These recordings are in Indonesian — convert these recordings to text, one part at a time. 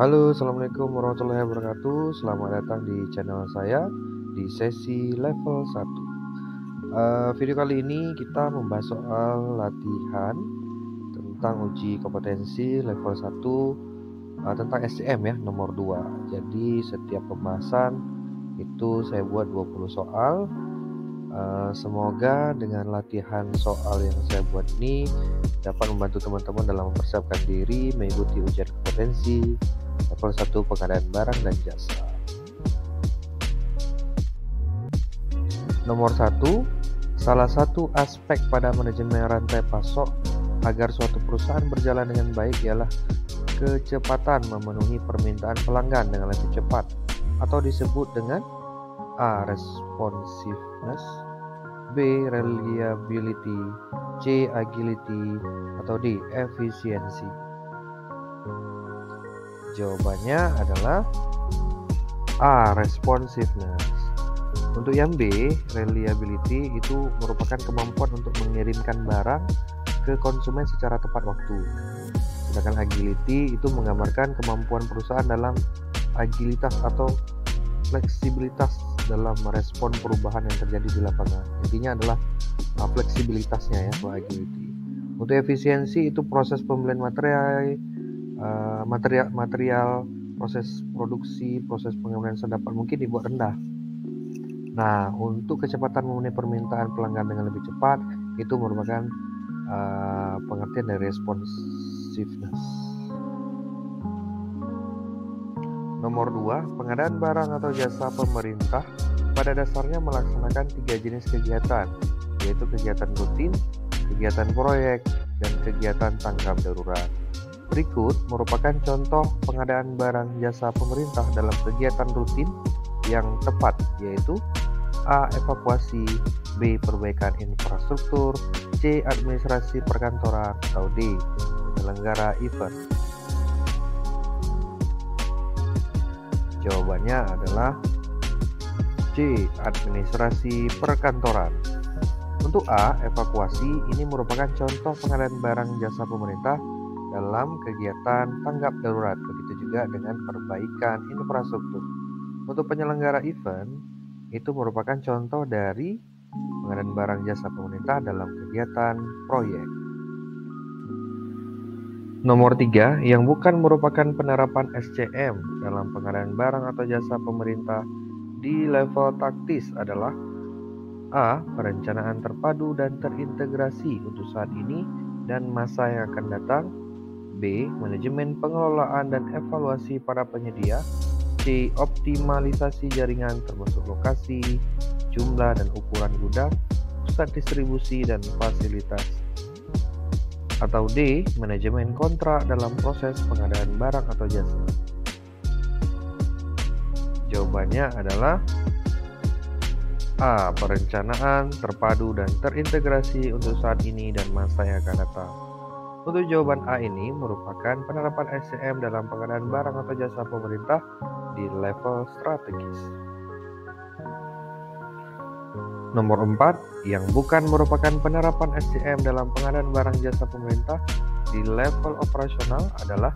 Halo, Assalamualaikum warahmatullahi wabarakatuh. Selamat datang di channel saya di sesi level 1. Video kali ini kita membahas soal latihan tentang uji kompetensi level 1 tentang SCM ya, nomor 2. Jadi setiap pembahasan itu saya buat 20 soal. Semoga dengan latihan soal yang saya buat ini dapat membantu teman-teman dalam mempersiapkan diri mengikuti ujian kompetensi level 1 pengadaan barang dan jasa. Nomor 1, salah satu aspek pada manajemen rantai pasok agar suatu perusahaan berjalan dengan baik ialah kecepatan memenuhi permintaan pelanggan dengan lebih cepat atau disebut dengan A. Responsiveness, B. Reliability, C. Agility, atau D. Efficiency. Jawabannya adalah A. Responsiveness. Untuk yang B, reliability itu merupakan kemampuan untuk mengirimkan barang ke konsumen secara tepat waktu. Sedangkan agility itu menggambarkan kemampuan perusahaan dalam agilitas atau fleksibilitas dalam merespon perubahan yang terjadi di lapangan. Intinya adalah fleksibilitasnya ya, agility. Untuk efisiensi itu proses pembelian material, proses produksi, proses pengambilan sedapat mungkin dibuat rendah. Nah, untuk kecepatan memenuhi permintaan pelanggan dengan lebih cepat itu merupakan pengertian dari responsiveness. Nomor 2, pengadaan barang atau jasa pemerintah pada dasarnya melaksanakan 3 jenis kegiatan, yaitu kegiatan rutin, kegiatan proyek, dan kegiatan tanggap darurat. Berikut merupakan contoh pengadaan barang jasa pemerintah dalam kegiatan rutin yang tepat, yaitu A. Evakuasi, B. Perbaikan infrastruktur, C. Administrasi perkantoran, atau D. Penyelenggara event. Jawabannya adalah C. Administrasi perkantoran. Untuk A. Evakuasi, ini merupakan contoh pengadaan barang jasa pemerintah dalam kegiatan tanggap darurat, begitu juga dengan perbaikan infrastruktur. Untuk penyelenggara event, itu merupakan contoh dari pengadaan barang jasa pemerintah dalam kegiatan proyek. Nomor 3, yang bukan merupakan penerapan SCM dalam pengadaan barang atau jasa pemerintah di level taktis adalah A. Perencanaan terpadu dan terintegrasi untuk saat ini dan masa yang akan datang, B. Manajemen pengelolaan dan evaluasi para penyedia, C. Optimalisasi jaringan termasuk lokasi, jumlah dan ukuran gudang, pusat distribusi dan fasilitas, atau D. Manajemen kontrak dalam proses pengadaan barang atau jasa. Jawabannya adalah A. Perencanaan terpadu dan terintegrasi untuk saat ini dan masa yang akan datang. Untuk jawaban A ini merupakan penerapan SCM dalam pengadaan barang atau jasa pemerintah di level strategis. Nomor 4, yang bukan merupakan penerapan SCM dalam pengadaan barang jasa pemerintah di level operasional adalah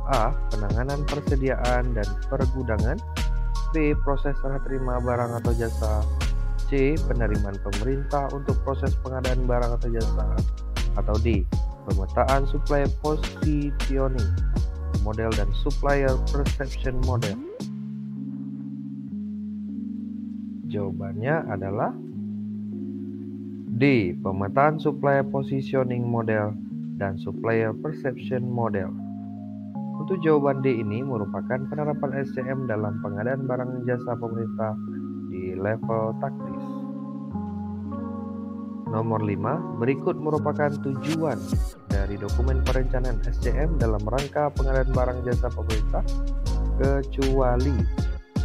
A. Penanganan persediaan dan pergudangan, B. Proses serah terima barang atau jasa, C. Penerimaan pemerintah untuk proses pengadaan barang atau jasa, atau D. Pemetaan supplier positioning model dan supplier perception model. Jawabannya adalah D. Pemetaan supplier positioning model dan supplier perception model. Untuk jawaban D ini merupakan penerapan SCM dalam pengadaan barang jasa pemerintah di level taktis. Nomor 5, berikut merupakan tujuan dari dokumen perencanaan SCM dalam rangka pengadaan barang jasa pemerintah, kecuali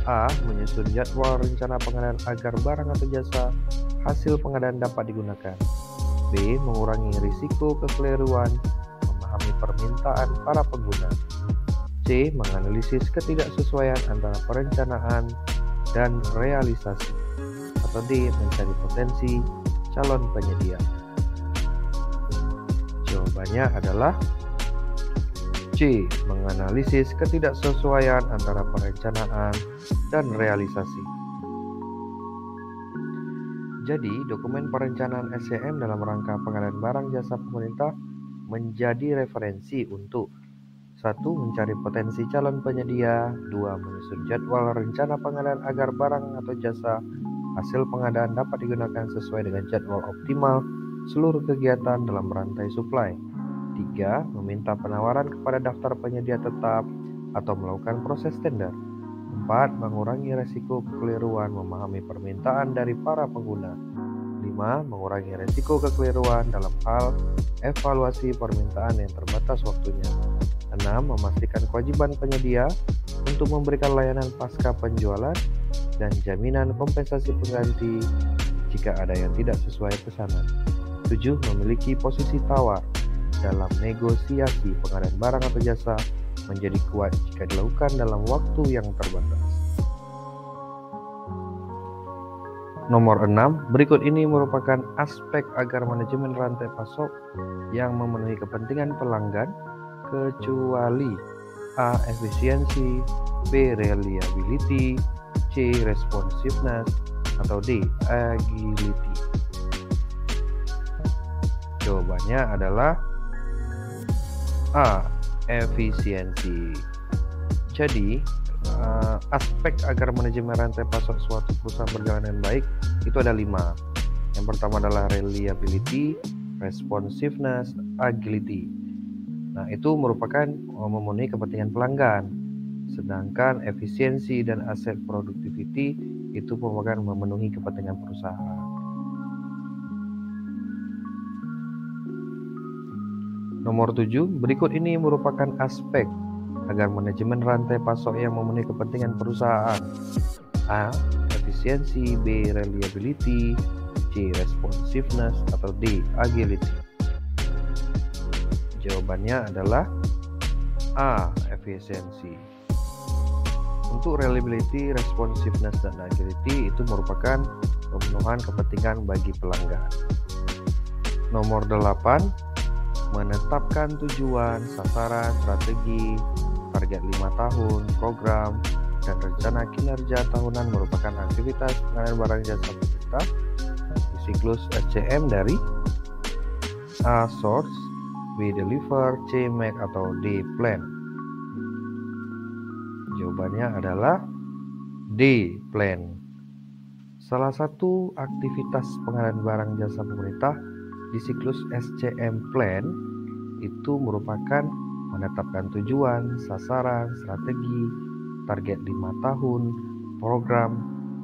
A. Menyusun jadwal rencana pengadaan agar barang atau jasa hasil pengadaan dapat digunakan, B. Mengurangi risiko kekeliruan, memahami permintaan para pengguna, C. Menganalisis ketidaksesuaian antara perencanaan dan realisasi, atau D. Mencari potensi calon penyedia. Jawabannya adalah C. Menganalisis ketidaksesuaian antara perencanaan dan realisasi. Jadi, dokumen perencanaan SCM dalam rangka pengadaan barang jasa pemerintah menjadi referensi untuk 1. Mencari potensi calon penyedia. 2. Menyusun jadwal rencana pengadaan agar barang atau jasa hasil pengadaan dapat digunakan sesuai dengan jadwal optimal seluruh kegiatan dalam rantai suplai. 3. Meminta penawaran kepada daftar penyedia tetap atau melakukan proses tender. 4. Mengurangi resiko kekeliruan memahami permintaan dari para pengguna. 5. Mengurangi resiko kekeliruan dalam hal evaluasi permintaan yang terbatas waktunya. 6. Memastikan kewajiban penyedia untuk memberikan layanan pasca penjualan dan jaminan kompensasi pengganti jika ada yang tidak sesuai pesanan. 7. Memiliki posisi tawar dalam negosiasi pengadaan barang atau jasa menjadi kuat jika dilakukan dalam waktu yang terbatas. Nomor 6, berikut ini merupakan aspek agar manajemen rantai pasok yang memenuhi kepentingan pelanggan kecuali A. Efisiensi, B. Reliability, C. Responsiveness, atau D. Agility. Jawabannya adalah A. Efisiensi. Jadi, aspek agar manajemen rantai pasok suatu perusahaan berjalan dengan baik itu ada 5. Yang pertama adalah reliability, responsiveness, agility. Nah, itu merupakan memenuhi kepentingan pelanggan. Sedangkan efisiensi dan aset productivity itu merupakan memenuhi kepentingan perusahaan. Nomor 7, berikut ini merupakan aspek agar manajemen rantai pasok yang memenuhi kepentingan perusahaan. A. Efisiensi, B. Reliability, C. Responsiveness, atau D. Agility. Jawabannya adalah A. Efisiensi. Untuk reliability, responsiveness, dan agility itu merupakan pemenuhan kepentingan bagi pelanggan. Nomor 8, menetapkan tujuan, sasaran, strategi, target 5 tahun, program, dan rencana kinerja tahunan merupakan aktivitas pengadaan barang jasa pemerintah di siklus SCM dari A. Source, B. Deliver, C. Make, atau D. Plan. Jawabannya adalah D. Plan. Salah satu aktivitas pengadaan barang jasa pemerintah di siklus SCM Plan itu merupakan menetapkan tujuan, sasaran, strategi, target 5 tahun, program,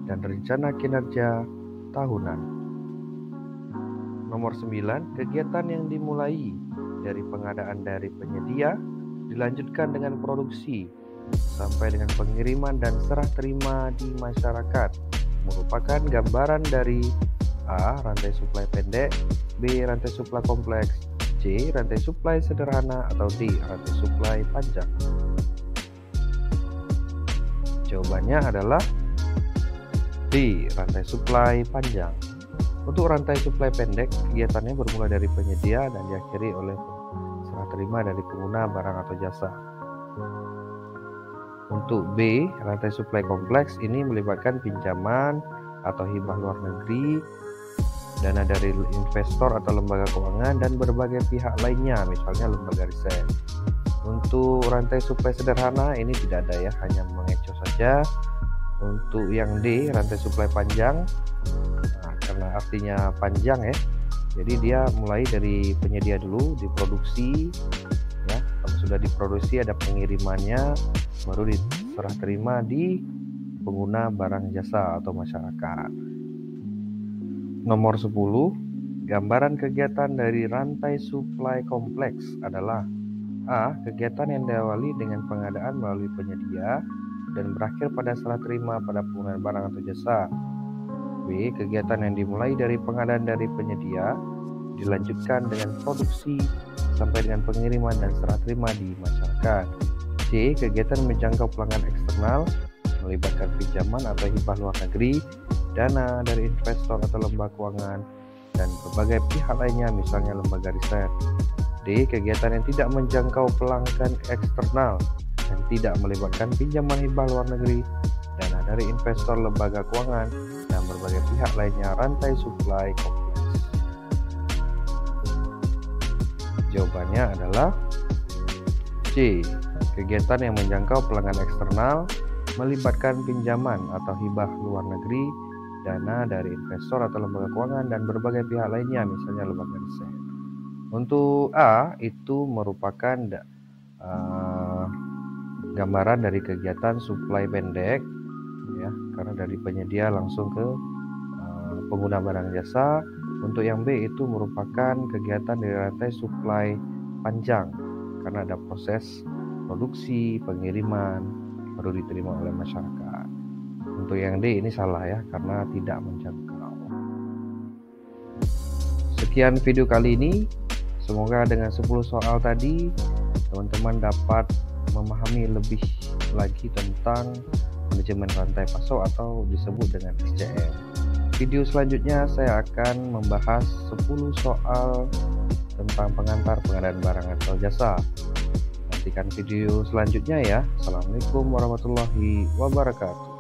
dan rencana kinerja tahunan. Nomor 9, kegiatan yang dimulai dari pengadaan dari penyedia dilanjutkan dengan produksi sampai dengan pengiriman dan serah terima di masyarakat merupakan gambaran dari A. Rantai suplai pendek, B. Rantai suplai kompleks, C. Rantai suplai sederhana, atau D. Rantai suplai panjang. Jawabannya adalah D. Rantai suplai panjang. Untuk rantai suplai pendek, kegiatannya bermula dari penyedia dan diakhiri oleh serah terima dari pengguna barang atau jasa. Untuk B. Rantai suplai kompleks, ini melibatkan pinjaman atau hibah luar negeri, dana dari investor atau lembaga keuangan, dan berbagai pihak lainnya, misalnya lembaga riset. Untuk rantai suplai sederhana ini tidak ada ya, hanya mengecoh saja. Untuk yang D, rantai suplai panjang, karena artinya panjang ya, jadi dia mulai dari penyedia dulu, diproduksi ya. Kalau sudah diproduksi ada pengirimannya, baru diserah terima di pengguna barang jasa atau masyarakat. Nomor 10, gambaran kegiatan dari rantai suplai kompleks adalah A. Kegiatan yang diawali dengan pengadaan melalui penyedia dan berakhir pada serah terima pada penggunaan barang atau jasa. B. Kegiatan yang dimulai dari pengadaan dari penyedia dilanjutkan dengan produksi sampai dengan pengiriman dan serah terima di masyarakat. C. Kegiatan menjangkau pelanggan eksternal melibatkan pinjaman atau hibah luar negeri, dana dari investor atau lembaga keuangan, dan berbagai pihak lainnya, misalnya lembaga riset. D. Kegiatan yang tidak menjangkau pelanggan eksternal dan tidak melibatkan pinjaman hibah luar negeri, dana dari investor lembaga keuangan, dan berbagai pihak lainnya rantai supply kompleks. Jawabannya adalah C. Kegiatan yang menjangkau pelanggan eksternal, melibatkan pinjaman atau hibah luar negeri, dana dari investor atau lembaga keuangan, dan berbagai pihak lainnya, misalnya lembaga riset. Untuk A, itu merupakan gambaran dari kegiatan supply pendek, ya, karena dari penyedia langsung ke pengguna barang jasa. Untuk yang B, itu merupakan kegiatan dari rantai supply panjang, karena ada proses produksi, pengiriman, baru diterima oleh masyarakat. Untuk yang D ini salah ya, karena tidak menjangkau. Sekian video kali ini. Semoga dengan 10 soal tadi teman-teman dapat memahami lebih lagi tentang manajemen rantai pasok atau disebut dengan SCM. Video selanjutnya saya akan membahas 10 soal tentang pengantar pengadaan barang atau jasa. Nantikan video selanjutnya ya. Assalamualaikum warahmatullahi wabarakatuh.